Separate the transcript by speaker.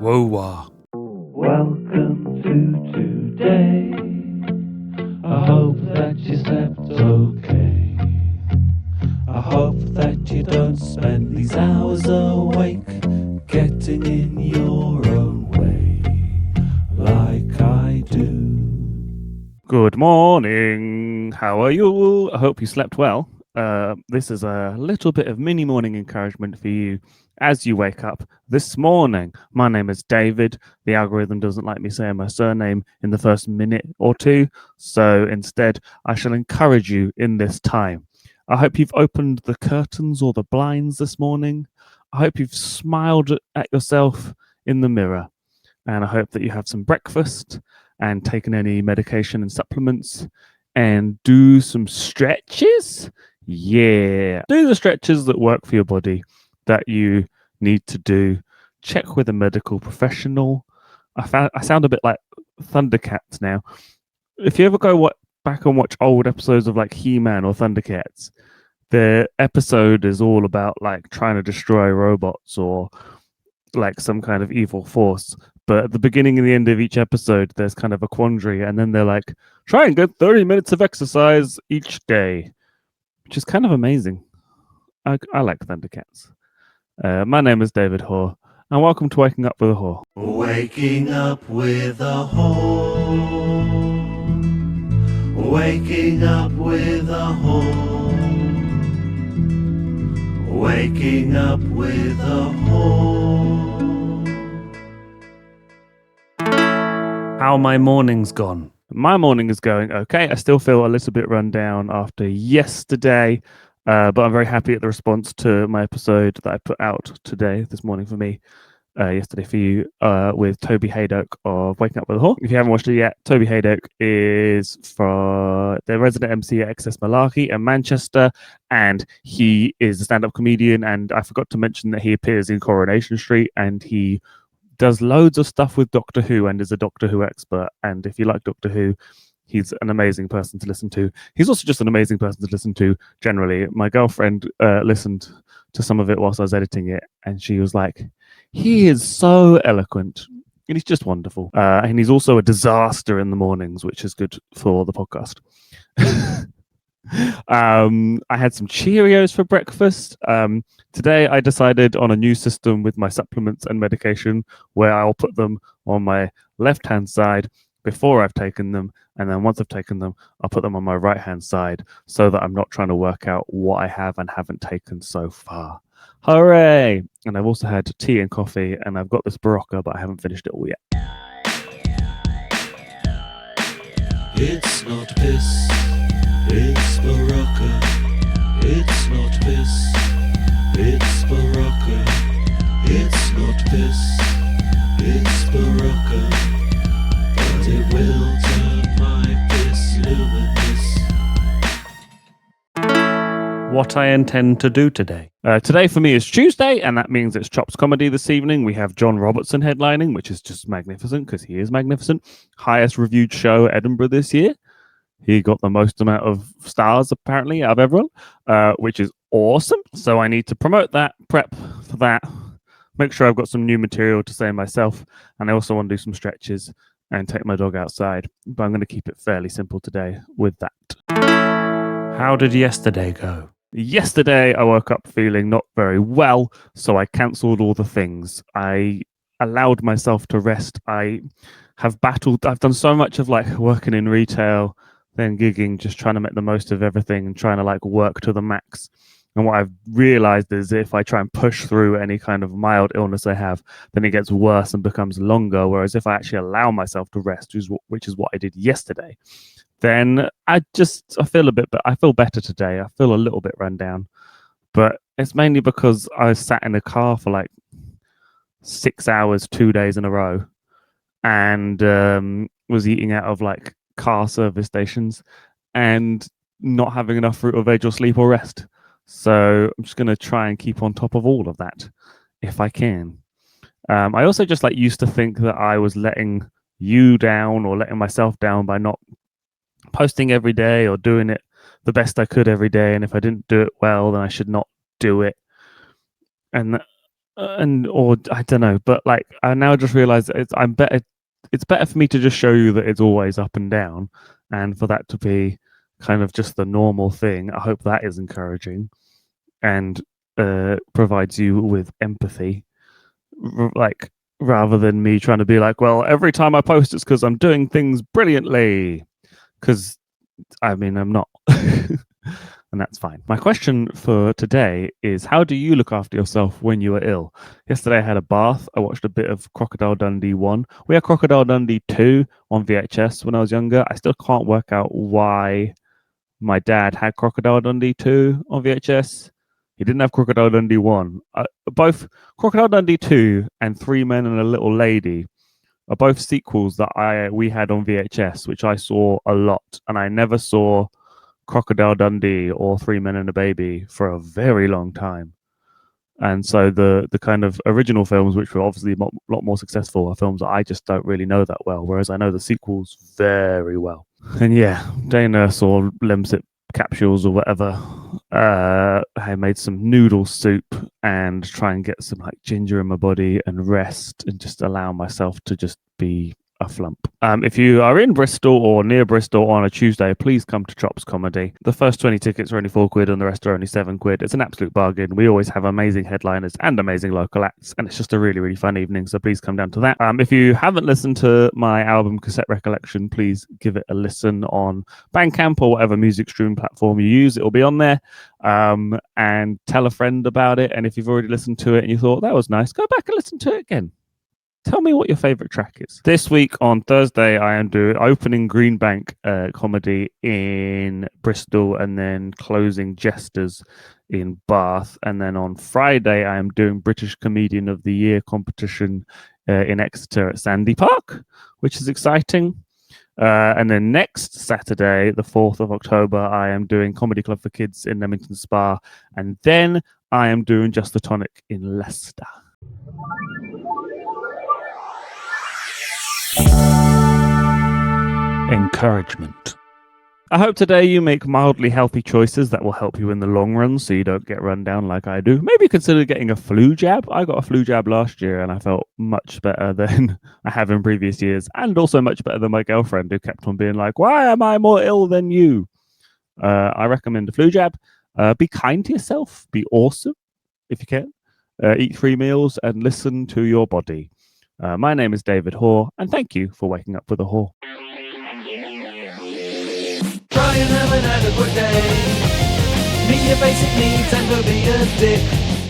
Speaker 1: WUWAH.
Speaker 2: Welcome to today. I hope that you slept okay. I hope that you don't spend these hours awake, getting in your own way, like I do.
Speaker 1: Good morning. How are you? I hope you slept well. This is a little bit of mini morning encouragement for you as you wake up this morning. My name is David. The algorithm doesn't like me saying my surname in the first minute or two, so instead I shall encourage you in this time. I hope you've opened the curtains or the blinds this morning. I hope you've smiled at yourself in the mirror, and I hope that you have some breakfast and taken any medication and supplements and do some stretches. Yeah, do the stretches that work for your body that you need to do. Check with a medical professional. I sound a bit like Thundercats now. If you ever go back and watch old episodes of like He-Man or Thundercats, the episode is all about like trying to destroy robots or like some kind of evil force. But at the beginning and the end of each episode, there's kind of a quandary, and then they're like, try and get 30 minutes of exercise each day, which is kind of amazing. I like Thundercats. My name is David Hoare, and welcome to Waking Up with a Hoare.
Speaker 2: Waking up with a Hoare. Waking up with a Hoare. Waking up with a Hoare.
Speaker 1: How my morning's gone. My morning is going okay. I still feel a little bit run down after yesterday, but I'm very happy at the response to my episode that I put out this morning for me, yesterday for you, with Toby Haydock of Waking Up with a Hoare. If you haven't watched it yet, Toby Haydock is from the resident MC at Excess Malarkey in Manchester, and he is a stand-up comedian, and I forgot to mention that he appears in Coronation Street, and he does loads of stuff with Doctor Who and is a Doctor Who expert. And if you like Doctor Who, he's an amazing person to listen to. He's also just an amazing person to listen to generally. My girlfriend listened to some of it whilst I was editing it, and she was like, he is so eloquent, and he's just wonderful. And he's also a disaster in the mornings, which is good for the podcast. I had some Cheerios for breakfast. Today I decided on a new system with my supplements and medication where I'll put them on my left-hand side before I've taken them, and then once I've taken them, I'll put them on my right-hand side so that I'm not trying to work out what I have and haven't taken so far. Hooray! And I've also had tea and coffee, and I've got this Barocca, but I haven't finished it all yet.
Speaker 2: It's not piss, it's Barocca. It's not piss, it's Barocca. It's not piss, it's Barocca. But it will turn my piss luminous.
Speaker 1: What I intend to do today. Today for me is Tuesday, and that means it's Chops Comedy this evening. We have John Robertson headlining, which is just magnificent because he is magnificent. Highest reviewed show at Edinburgh this year. He got the most amount of stars, apparently, out of everyone, which is awesome. So I need to promote that, prep for that, make sure I've got some new material to say myself, and I also want to do some stretches and take my dog outside. But I'm going to keep it fairly simple today with that. How did yesterday go? Yesterday, I woke up feeling not very well, so I cancelled all the things. I allowed myself to rest. I've done so much of like working in retail, then gigging, just trying to make the most of everything and trying to like work to the max. And what I've realized is if I try and push through any kind of mild illness I have, then it gets worse and becomes longer. Whereas if I actually allow myself to rest, which is what I did yesterday, then I feel better today. I feel a little bit run down, but it's mainly because I sat in a car for like 6 hours, 2 days in a row, and was eating out of like car service stations and not having enough fruit or veg or sleep or rest. So I'm just going to try and keep on top of all of that if I can. I also just like used to think that I was letting you down or letting myself down by not posting every day or doing it the best I could every day. And if I didn't do it well, then I should not do it. And or I don't know, but like I now just realize I'm better. It's better for me to just show you that it's always up and down, and for that to be kind of just the normal thing. I hope that is encouraging and provides you with empathy, like rather than me trying to be like, well, every time I post, it's because I'm doing things brilliantly. Because I mean, I'm not. And that's fine. My question for today is, how do you look after yourself when you are ill? Yesterday I had a bath. I watched a bit of Crocodile Dundee 1. We had Crocodile Dundee 2 on VHS when I was younger. I still can't work out why my dad had Crocodile Dundee 2 on VHS. He didn't have Crocodile Dundee 1. Both Crocodile Dundee 2 and Three Men and a Little Lady are both sequels that we had on VHS, which I saw a lot, and I never saw Crocodile Dundee or Three Men and a Baby for a very long time. And so the kind of original films, which were obviously a lot more successful, are films that I just don't really know that well, whereas I know the sequels very well. And yeah, Dana saw Lemsip capsules or whatever. I made some noodle soup and try and get some like ginger in my body and rest and just allow myself to just be a flump. If you are in Bristol or near Bristol on a Tuesday, please come to Chops Comedy. The first 20 tickets are only £4 and the rest are only £7. It's an absolute bargain. We always have amazing headliners and amazing local acts, and it's just a really, really fun evening. So please come down to that. If you haven't listened to my album Cassette Recollection, please give it a listen on Bandcamp or whatever music streaming platform you use. It will be on there. And tell a friend about it. And if you've already listened to it and you thought that was nice, go back and listen to it again. Tell me what your favorite track is. This week on Thursday, I am doing opening Greenbank comedy in Bristol and then closing Jesters in Bath. And then on Friday, I am doing British Comedian of the Year competition in Exeter at Sandy Park, which is exciting. And then next Saturday, the 4th of October, I am doing Comedy Club for Kids in Leamington Spa. And then I am doing Just the Tonic in Leicester. Encouragement. I hope today you make mildly healthy choices that will help you in the long run so you don't get run down like I do. Maybe consider getting a flu jab. I got a flu jab last year and I felt much better than I have in previous years, and also much better than my girlfriend who kept on being like, why am I more ill than you? I recommend a flu jab. Be kind to yourself. Be awesome if you can. Eat 3 meals and listen to your body. My name is David Hoare, and thank you for waking up with a Hoare.
Speaker 2: Try and have an adequate day. Meet your basic needs and go be a dick.